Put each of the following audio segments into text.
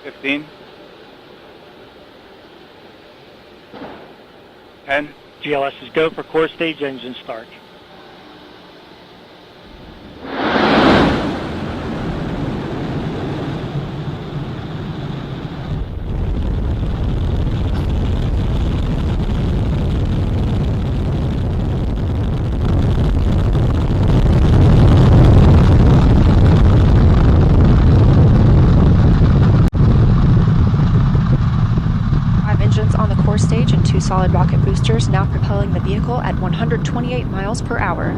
15, 10, GLS is go for core stage engine start. On the core stage and 2 solid rocket boosters now propelling the vehicle at 128 miles per hour.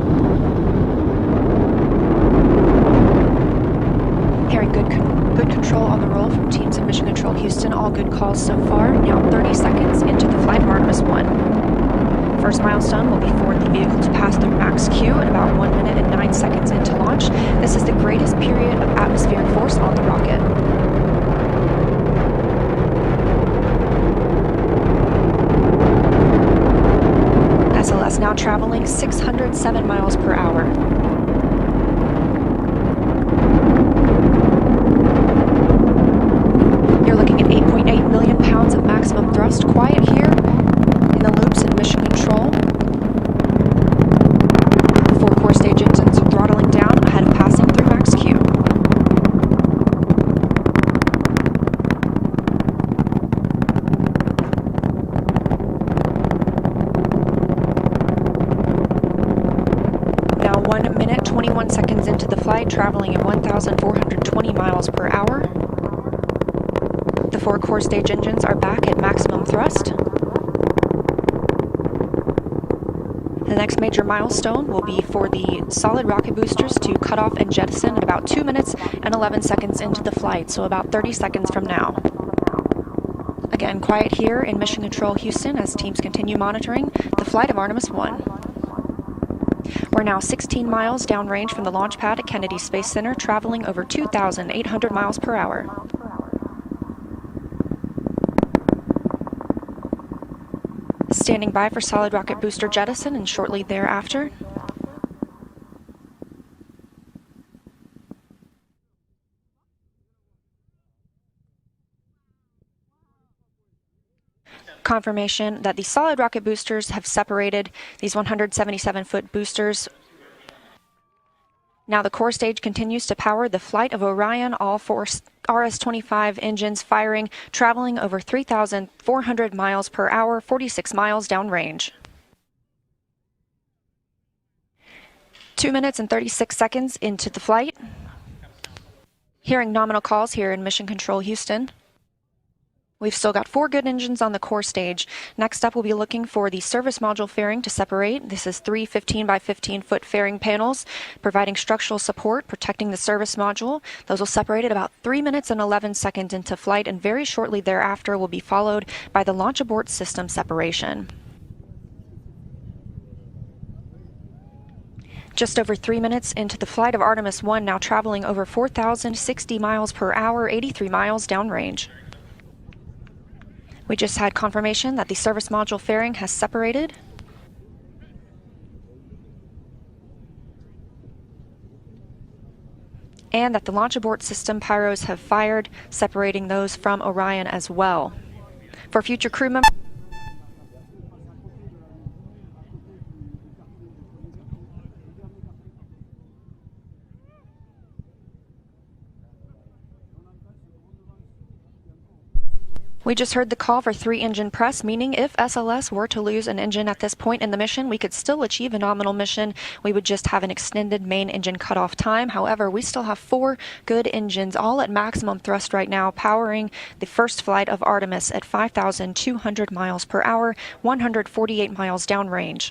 Hearing good control on the roll from teams in Mission Control Houston. All good calls so far. Now 30 seconds into the flight of Artemis 1. First milestone will be for the vehicle to pass through max Q at about 1 minute and 9 seconds into launch. This is the greatest period of atmospheric force on the rocket. SLS now traveling 607 miles per hour. You're looking at 8.8 million pounds of maximum thrust. Quiet here in the loops in Mission Control. The 4 core stage engines are throttling down ahead of passing through max Q. Now 1 minute, 21 seconds into the flight, traveling at 1,420 miles per hour. The 4 core stage engines are back at maximum thrust. The next major milestone will be for the solid rocket boosters to cut off and jettison at about 2 minutes and 11 seconds into the flight, so about 30 seconds from now. Again, quiet here in Mission Control Houston as teams continue monitoring the flight of Artemis 1. We're now 16 miles downrange from the launch pad at Kennedy Space Center, traveling over 2,800 miles per hour. Standing by for solid rocket booster jettison and shortly thereafter. Confirmation that the solid rocket boosters have separated these 177-foot boosters. Now the core stage continues to power the flight of Orion, all 4 RS-25 engines firing, traveling over 3,400 miles per hour, 46 miles downrange. 2 minutes and 36 seconds into the flight. Hearing nominal calls here in Mission Control Houston. We've still got 4 good engines on the core stage. Next up, we'll be looking for the service module fairing to separate. This is 3 15 by 15 foot fairing panels, providing structural support, protecting the service module. Those will separate at about 3 minutes and 11 seconds into flight, and very shortly thereafter will be followed by the launch abort system separation. Just over 3 minutes into the flight of Artemis 1, now traveling over 4,060 miles per hour, 83 miles downrange. We just had confirmation that the service module fairing has separated. And that the launch abort system pyros have fired, separating those from Orion as well. For future crew members, we just heard the call for 3 engine press, meaning if SLS were to lose an engine at this point in the mission, we could still achieve a nominal mission. We would just have an extended main engine cutoff time. However, we still have 4 good engines, all at maximum thrust right now, powering the first flight of Artemis at 5,200 miles per hour, 148 miles downrange.